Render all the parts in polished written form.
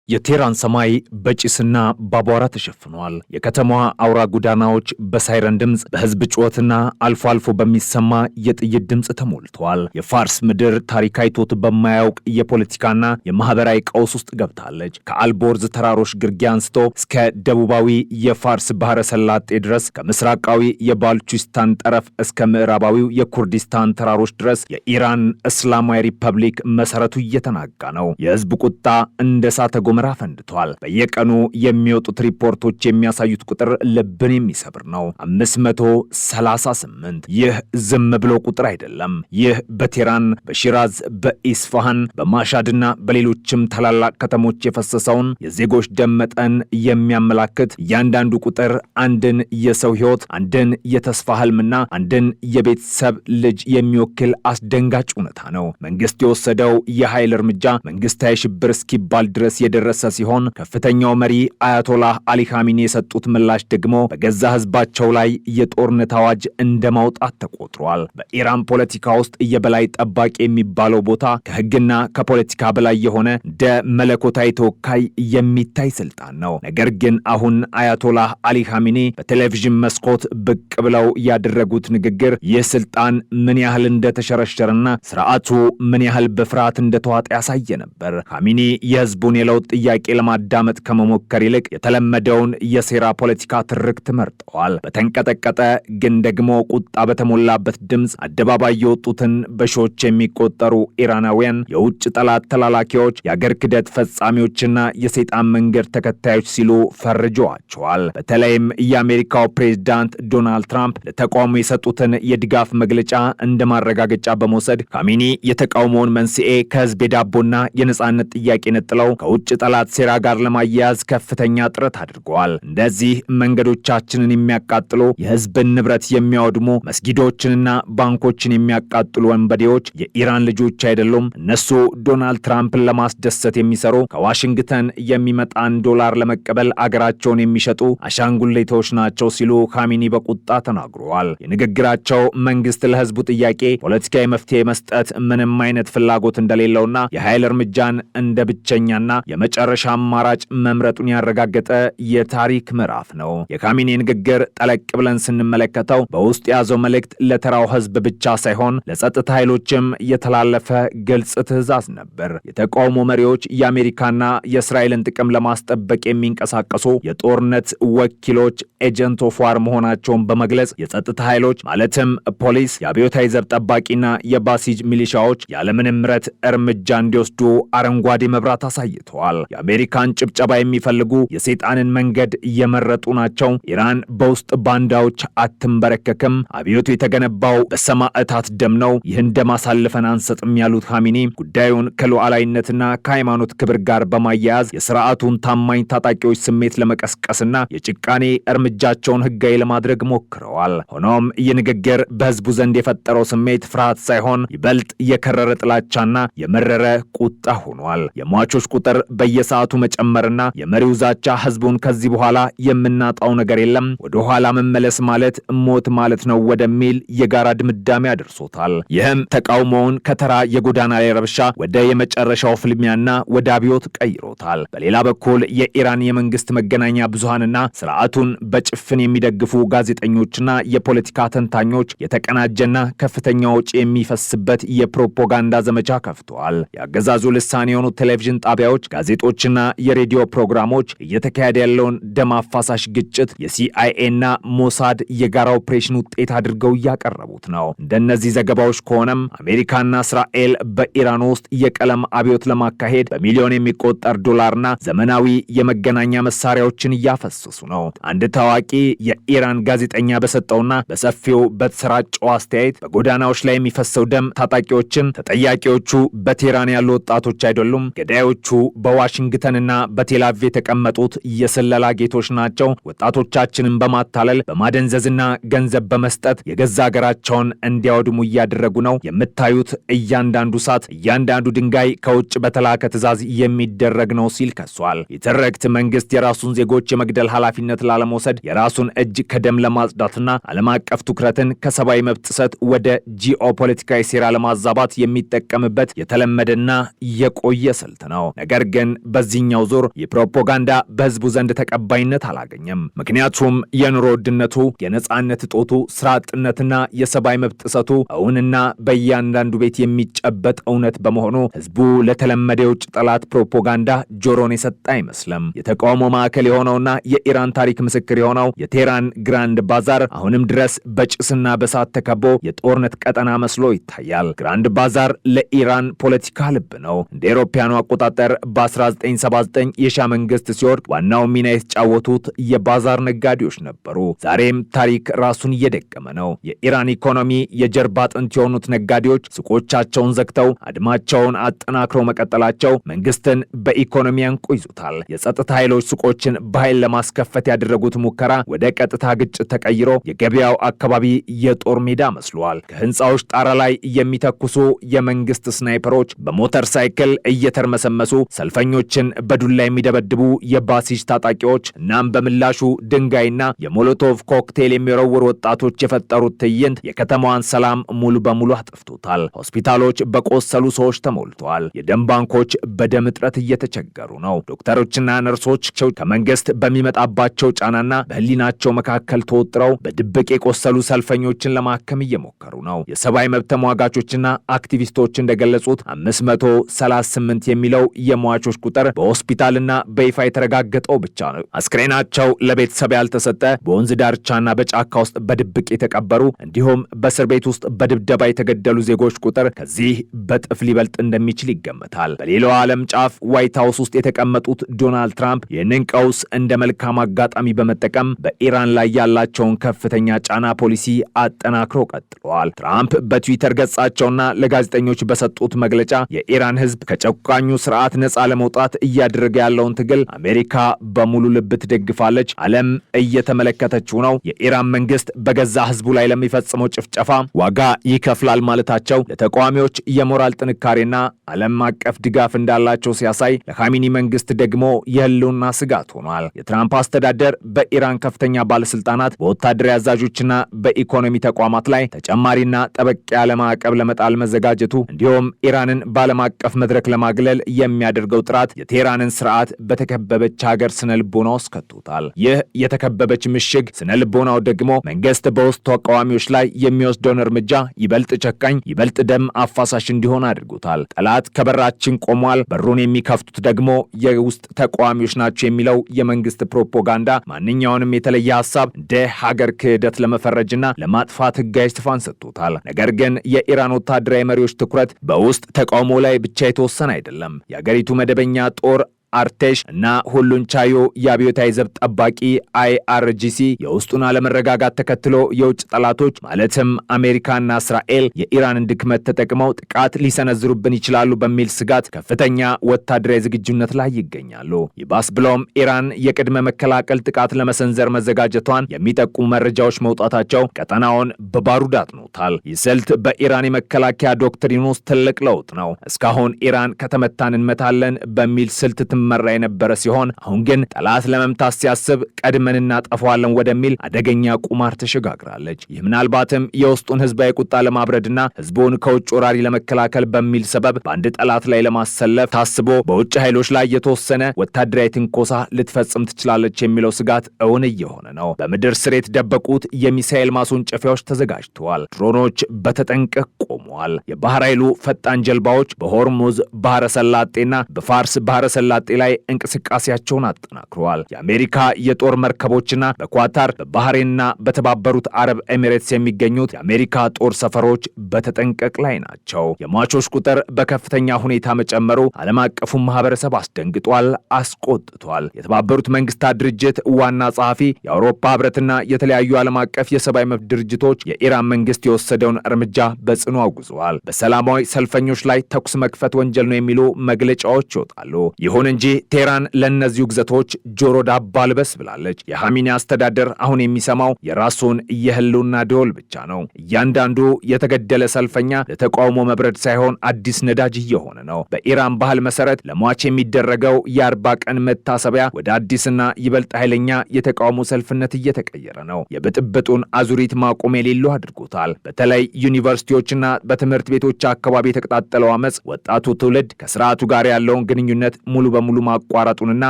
የቴህራን ሰማይ በጭስና በአቧራ ተሸፍኗል። የከተማዋ አውራ ጎዳናዎች በሳይረን ድምፅ፣ በህዝብ ጩኸትና አልፎ አልፎ በሚሰማ የጥይት ድምፅ ተሞልተዋል። የፋርስ ምድር ታሪክ አይቶት በማያውቅ የፖለቲካና የማህበራዊ ቀውስ ውስጥ ገብታለች። ከአልቦርዝ ተራሮች ግርጌ አንስቶ እስከ ደቡባዊ የፋርስ ባህረ ሰላጤ ድረስ፣ ከምስራቃዊ የባልቺስታን ጠረፍ እስከ ምዕራባዊው የኩርዲስታን ተራሮች ድረስ የኢራን እስላማዊ ሪፐብሊክ መሰረቱ እየተናጋ ነው። የህዝብ ቁጣ እንደ እሳተ ገሞራ ፈንድቷል። በየቀኑ የሚወጡት ሪፖርቶች የሚያሳዩት ቁጥር ልብን የሚሰብር ነው። 538። ይህ ዝም ብሎ ቁጥር አይደለም። ይህ በቴህራን፣ በሺራዝ፣ በኢስፋሃን፣ በማሻድና በሌሎችም ታላላቅ ከተሞች የፈሰሰውን የዜጎች ደም መጠን የሚያመላክት እያንዳንዱ ቁጥር አንድን የሰው ህይወት፣ አንድን የተስፋ ህልምና አንድን የቤተሰብ ልጅ የሚወክል አስደንጋጭ እውነታ ነው። መንግስት የወሰደው የኃይል እርምጃ መንግስታዊ ሽብር እስኪባል ድረስ የደረሰ ሲሆን ከፍተኛው መሪ አያቶላህ አሊ ኻሜኒ የሰጡት ምላሽ ደግሞ በገዛ ህዝባቸው ላይ የጦርነት አዋጅ እንደማውጣት ተቆጥሯል። በኢራን ፖለቲካ ውስጥ የበላይ ጠባቂ የሚባለው ቦታ ከህግና ከፖለቲካ በላይ የሆነ እንደ መለኮታዊ ተወካይ የሚታይ ስልጣን ነው። ነገር ግን አሁን አያቶላህ አሊ ኻሜኒ በቴሌቪዥን መስኮት ብቅ ብለው ያደረጉት ንግግር ይህ ስልጣን ምን ያህል እንደተሸረሸረና ስርዓቱ ምን ያህል በፍርሃት እንደተዋጠ ያሳየ ነበር። ኻሜኒ የህዝቡን የለውጥ ጥያቄ ለማዳመጥ ከመሞከር ይልቅ የተለመደውን የሴራ ፖለቲካ ትርክት መርጠዋል። በተንቀጠቀጠ ግን ደግሞ ቁጣ በተሞላበት ድምፅ አደባባይ የወጡትን በሺዎች የሚቆጠሩ ኢራናውያን የውጭ ጠላት ተላላኪዎች፣ የአገር ክደት ፈጻሚዎችና የሰይጣን መንገድ ተከታዮች ሲሉ ፈርጀዋቸዋል። በተለይም የአሜሪካው ፕሬዝዳንት ዶናልድ ትራምፕ ለተቃውሞ የሰጡትን የድጋፍ መግለጫ እንደ ማረጋገጫ በመውሰድ ኻሜኒ የተቃውሞውን መንስኤ ከህዝብ የዳቦና የነጻነት ጥያቄ ነጥለው ከውጭ ጠላት ሴራ ጋር ለማያያዝ ከፍተኛ ጥረት አድርገዋል። እንደዚህ መንገዶቻችንን የሚያቃጥሉ፣ የህዝብን ንብረት የሚያወድሙ፣ መስጊዶችንና ባንኮችን የሚያቃጥሉ ወንበዴዎች የኢራን ልጆች አይደሉም። እነሱ ዶናልድ ትራምፕን ለማስደሰት የሚሰሩ፣ ከዋሽንግተን የሚመጣን ዶላር ለመቀበል አገራቸውን የሚሸጡ አሻንጉሌቶች ናቸው ሲሉ ኻሜኒ በቁጣ ተናግረዋል። የንግግራቸው መንግስት ለህዝቡ ጥያቄ ፖለቲካዊ መፍትሄ መስጠት ምንም አይነት ፍላጎት እንደሌለውና የኃይል እርምጃን እንደ ብቸኛና የመጨረሻ አማራጭ መምረጡን ያረጋገጠ የታሪክ ምዕራፍ ነው። የኻሜኒ ንግግር ጠለቅ ብለን ስንመለከተው በውስጥ የያዘው መልእክት ለተራው ህዝብ ብቻ ሳይሆን ለጸጥታ ኃይሎችም የተላለፈ ግልጽ ትዕዛዝ ነበር። የተቃውሞ መሪዎች የአሜሪካና የእስራኤልን ጥቅም ለማስጠበቅ የሚንቀሳቀሱ የጦርነት ወኪሎች፣ ኤጀንት ኦፍ ዋር መሆናቸውን በመግለጽ የጸጥታ ኃይሎች ማለትም ፖሊስ፣ የአብዮታዊ ዘብ ጠባቂና የባሲጅ ሚሊሻዎች ያለምንም ምሕረት እርምጃ እንዲወስዱ አረንጓዴ መብራት አሳይተዋል። የአሜሪካን ጭብጨባ የሚፈልጉ የሰይጣንን መንገድ እየመረጡ ናቸው። ኢራን በውስጥ ባንዳዎች አትንበረከክም። አብዮቱ የተገነባው በሰማዕታት ደም ነው። ይህን ደም አሳልፈን አንሰጥም ያሉት ኻሜኒ ጉዳዩን ከሉዓላዊነትና ከሃይማኖት ክብር ጋር በማያያዝ የስርዓቱን ታማኝ ታጣቂዎች ስሜት ለመቀስቀስና የጭካኔ እርምጃቸውን ህጋዊ ለማድረግ ሞክረዋል። ሆኖም ይህ ንግግር በህዝቡ ዘንድ የፈጠረው ስሜት ፍርሃት ሳይሆን ይበልጥ የከረረ ጥላቻና የመረረ ቁጣ ሆኗል። የሟቾች ቁጥር በየሰዓቱ መጨመርና የመሪው ዛቻ ህዝቡን ከዚህ በኋላ የምናጣው ነገር የለም፣ ወደ ኋላ መመለስ ማለት ሞት ማለት ነው ወደሚል የጋራ ድምዳሜ አድርሶታል። ይህም ተቃውሞውን ከተራ የጎዳና ላይ ረብሻ ወደ የመጨረሻው ፍልሚያና ወደ አብዮት ቀይሮታል። በሌላ በኩል የኢራን የመንግስት መገናኛ ብዙሃንና ስርዓቱን በጭፍን የሚደግፉ ጋዜጠኞችና የፖለቲካ ተንታኞች የተቀናጀና ከፍተኛ ወጪ የሚፈስበት የፕሮፓጋንዳ ዘመቻ ከፍተዋል። የአገዛዙ ልሳን የሆኑ ቴሌቪዥን ጣቢያዎች፣ ጋዜጦችና የሬዲዮ ፕሮግራሞች እየተካሄደ ያለውን ደም አፋሳሽ ግጭት የሲአይኤና ሞሳድ የጋራ ኦፕሬሽን ውጤት አድርገው እያቀረቡት ነው። እንደነዚህ ዘገባዎች ከሆነም አሜሪካና እስራኤል በኢራን ውስጥ የቀለም አብዮት ለማካሄድ በሚሊዮን የሚቆጠር ዶላርና ዘመናዊ የመገናኛ መሳሪያዎችን እያፈሰሱ ነው። አንድ ታዋቂ የኢራን ጋዜጠኛ በሰጠውና በሰፊው በተሰራጨው አስተያየት በጎዳናዎች ላይ የሚፈሰው ደም ታጣቂዎችን ተጠያቂዎቹ በቴህራን ያሉ ወጣቶች አይደሉም፣ ገዳዮቹ በዋሽንግተንና በቴልአቪቭ የተቀመጡት የስለላ ጌቶች ናቸው። ወጣቶቻችንን በማታለል በማደንዘዝና ገንዘብ በመስጠት የገዛ ሀገራቸውን እንዲያወድሙ እያደረጉ ነው። የምታዩት እያንዳንዱ እሳት፣ እያንዳንዱ ድንጋይ ከውጭ በተላከ ትዕዛዝ የሚደረግ ነው ሲል ከሷል። የትርክት መንግስት የራሱን ዜጎች የመግደል ኃላፊነት ላለመውሰድ የራሱን እጅ ከደም ለማጽዳትና ዓለም አቀፍ ትኩረትን ከሰብአዊ መብት ጥሰት ወደ ጂኦፖለቲካዊ ሴራ ለማዛባት የሚጠቀምበት የተለመደና የቆየ ስልት ነው። ነገር ግን በዚህኛው ዙር የፕሮፓጋንዳ በህዝቡ ዘንድ ተቀባይነት አላገኘም። ምክንያቱም የኑሮ ውድነቱ፣ የነጻነት እጦቱ፣ ስራ አጥነትና የሰብአዊ መብት ጥሰቱ እውንና በእያንዳንዱ ቤት የሚጨበጥ እውነት በመሆኑ ህዝቡ ለተለመደ የውጭ ጠላት ፕሮፓጋንዳ ጆሮን የሰጠ አይመስልም። የተቃውሞ ማዕከል የሆነውና የኢራን ታሪክ ምስክር የሆነው የቴህራን ግራንድ ባዛር አሁንም ድረስ በጭስና በሳት ተከቦ የጦርነት ቀጠና መስሎ ይታያል። ግራንድ ባዛር ለኢራን ፖለቲካ ልብ ነው። እንደ አውሮፓውያኑ አቆጣጠር በ1979 የሻህ መንግስት ሲወድቅ ዋናው ሚና የተጫወቱት የባዛር ነጋዴዎች ነበሩ። ዛሬም ታሪክ ራሱን እየደገመ ነው። የኢራን ኢኮኖሚ የጀርባ አጥንት የሆኑት ነጋዴዎች ሱቆቻቸውን ዘግተው አድማቸውን አጠናክረው መቀጠላቸው መንግስትን በኢኮኖሚ አንቆ ይዞታል። የጸጥታ ኃይሎች ሱቆችን በኃይል ለማስከፈት ያደረጉት ሙከራ ወደ ቀጥታ ግጭት ተቀይሮ የገበያው አካባቢ የጦር ሜዳ መስሏል። ከህንፃዎች ጣራ ላይ የሚተኩሱ የመንግስት ስናይፐሮች በሞተር ሳይክል እየተርመሰመሱ ሰልፈኞችን በዱላ የሚደበድቡ የባሲጅ ታጣቂዎች እናም በምላሹ ድንጋይና የሞሎቶቭ ኮክቴል የሚወረውሩ ወጣቶች የፈጠሩት ትዕይንት የከተማዋን ሰላም ሙሉ በሙሉ አጥፍቶታል። ሆስፒታሎች በቆሰሉ ሰዎች ተሞልተዋል። የደም ባንኮች በደም እጥረት እየተቸገሩ ነው። ዶክተሮችና ነርሶች ከመንግስት በሚመጣባቸው ጫናና በህሊናቸው መካከል ተወጥረው በድብቅ የቆሰሉ ሰልፈኞችን ለማከም እየሞከሩ ነው። የሰብአዊ መብት ተሟጋቾችና አክቲቪስቶች እንደገለጹት 538 የሚለው የሟቾች ቁጥር በሆስፒታልና በይፋ የተረጋገጠው ብቻ ነው። አስክሬናቸው ለቤተሰብ ያልተሰጠ፣ በወንዝ ዳርቻና በጫካ ውስጥ በድብቅ የተቀበሩ እንዲሁም በእስር ቤት ውስጥ በድብደባ የተገደሉ ዜጎች ቁጥር ከዚህ በጥፍ ሊበልጥ እንደሚችል ይገመታል። በሌላው ዓለም ጫፍ ዋይት ሃውስ ውስጥ የተቀመጡት ዶናልድ ትራምፕ ይህንን ቀውስ እንደ መልካም አጋጣሚ በመጠቀም በኢራን ላይ ያላቸውን ከፍተኛ ጫና ፖሊሲ አጠናክረው ቀጥለዋል። ትራምፕ በትዊተር ገጻቸውና ለጋዜጠኞች በሰጡት መግለጫ የኢራን ህዝብ ከጨቋኙ ስርዓት ነፃ ለመውጣት እያደረገ ያለውን ትግል አሜሪካ በሙሉ ልብ ትደግፋለች፣ ዓለም እየተመለከተችው ነው፣ የኢራን መንግስት በገዛ ህዝቡ ላይ ለሚፈጽመው ጭፍጨፋ ዋጋ ይከፍላል ማለታቸው ለተቃዋሚዎች የሞራል ጥንካሬና ዓለም አቀፍ ድጋፍ እንዳላቸው ሲያሳይ፣ ለኻሜኒ መንግስት ደግሞ የህልውና ስጋት ሆኗል። የትራምፕ አስተዳደር በኢራን ከፍተኛ ባለስልጣናት፣ በወታደራዊ አዛዦችና በኢኮኖሚ ተቋማት ላይ ተጨማሪና ጠበቅ ያለ ማዕቀብ ለመጣል መዘጋጀቱ እንዲሁም ኢራንን በዓለም አቀፍ መድረክ ለማግለል የሚያደርገው ጥረት የቴህራንን ስርዓት በተከበበች ሀገር ስነልቦና ውስጥ ከቶታል። ይህ የተከበበች ምሽግ ስነልቦናው ደግሞ መንግስት በውስጥ ተቃዋሚዎች ላይ የሚወስደውን እርምጃ ይበልጥ ጨካኝ፣ ይበልጥ ደም አፋሳሽ እንዲሆን አድርጎታል። ጠላት ከበራችን ቆሟል፣ በሩን የሚከፍቱት ደግሞ የውስጥ ተቃዋሚዎች ናቸው የሚለው የመንግስት ፕሮፓጋንዳ ማንኛውንም የተለየ ሐሳብ እንደ ሀገር ክህደት ለመፈረጅና ለማጥፋት ህጋዊ ሽፋን ሰጥቶታል። ነገር ግን የኢራን ወታደራዊ መሪዎች ትኩረት በውስጥ ተቃውሞ ላይ ብቻ የተወሰነ አይደለም። የአገሪቱ መደበኛ ጦር አርቴሽ እና ሁሉን ቻዩ የአብዮታዊ ዘብ ጠባቂ IRGC የውስጡን አለመረጋጋት ተከትሎ የውጭ ጠላቶች ማለትም አሜሪካና እስራኤል የኢራንን ድክመት ተጠቅመው ጥቃት ሊሰነዝሩብን ይችላሉ በሚል ስጋት ከፍተኛ ወታደራዊ ዝግጁነት ላይ ይገኛሉ። ይባስ ብለውም ኢራን የቅድመ መከላከል ጥቃት ለመሰንዘር መዘጋጀቷን የሚጠቁሙ መረጃዎች መውጣታቸው ቀጠናውን በባሩድ አጥኖታል። ይህ ስልት በኢራን የመከላከያ ዶክትሪን ውስጥ ትልቅ ለውጥ ነው። እስካሁን ኢራን ከተመታን እንመታለን በሚል ስልት መራ የነበረ ሲሆን አሁን ግን ጠላት ለመምታት ሲያስብ ቀድመን እናጠፋዋለን ወደሚል አደገኛ ቁማር ተሸጋግራለች። ይህ ምናልባትም የውስጡን ህዝባዊ ቁጣ ለማብረድና ህዝቡን ከውጭ ወራሪ ለመከላከል በሚል ሰበብ በአንድ ጠላት ላይ ለማሰለፍ ታስቦ በውጭ ኃይሎች ላይ የተወሰነ ወታደራዊ ትንኮሳ ልትፈጽም ትችላለች የሚለው ስጋት እውን እየሆነ ነው። በምድር ስር የተደበቁት የሚሳኤል ማስወንጨፊያዎች ተዘጋጅተዋል። ድሮኖች በተጠንቀቅ ቆመዋል። የባህር ኃይሉ ፈጣን ጀልባዎች በሆርሙዝ ባህረ ሰላጤና በፋርስ ባህረ ሰላጤ ላይ እንቅስቃሴያቸውን አጠናክረዋል። የአሜሪካ የጦር መርከቦችና በኳታር በባህሬንና በተባበሩት አረብ ኤሚሬትስ የሚገኙት የአሜሪካ ጦር ሰፈሮች በተጠንቀቅ ላይ ናቸው። የሟቾች ቁጥር በከፍተኛ ሁኔታ መጨመሩ ዓለም አቀፉን ማህበረሰብ አስደንግጧል፣ አስቆጥቷል። የተባበሩት መንግስታት ድርጅት ዋና ጸሐፊ፣ የአውሮፓ ህብረትና የተለያዩ ዓለም አቀፍ የሰብአዊ መብት ድርጅቶች የኢራን መንግስት የወሰደውን እርምጃ በጽኑ አውግዘዋል። በሰላማዊ ሰልፈኞች ላይ ተኩስ መክፈት ወንጀል ነው የሚሉ መግለጫዎች ይወጣሉ። ይሁን እንጂ ቴህራን ለእነዚሁ ግዘቶች ጆሮ ዳባ ልበስ ብላለች። የኻሜኒ አስተዳደር አሁን የሚሰማው የራሱን የህልውና ደወል ብቻ ነው። እያንዳንዱ የተገደለ ሰልፈኛ ለተቃውሞ መብረድ ሳይሆን አዲስ ነዳጅ እየሆነ ነው። በኢራን ባህል መሰረት ለሟች የሚደረገው የ40 ቀን መታሰቢያ ወደ አዲስና ይበልጥ ኃይለኛ የተቃውሞ ሰልፍነት እየተቀየረ ነው። የብጥብጡን አዙሪት ማቆም የሌለው አድርጎታል። በተለይ ዩኒቨርሲቲዎችና በትምህርት ቤቶች አካባቢ የተቀጣጠለው አመፅ ወጣቱ ትውልድ ከስርዓቱ ጋር ያለውን ግንኙነት ሙሉ በሙሉ በሙሉ ማቋረጡንና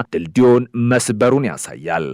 ድልድዩን መስበሩን ያሳያል።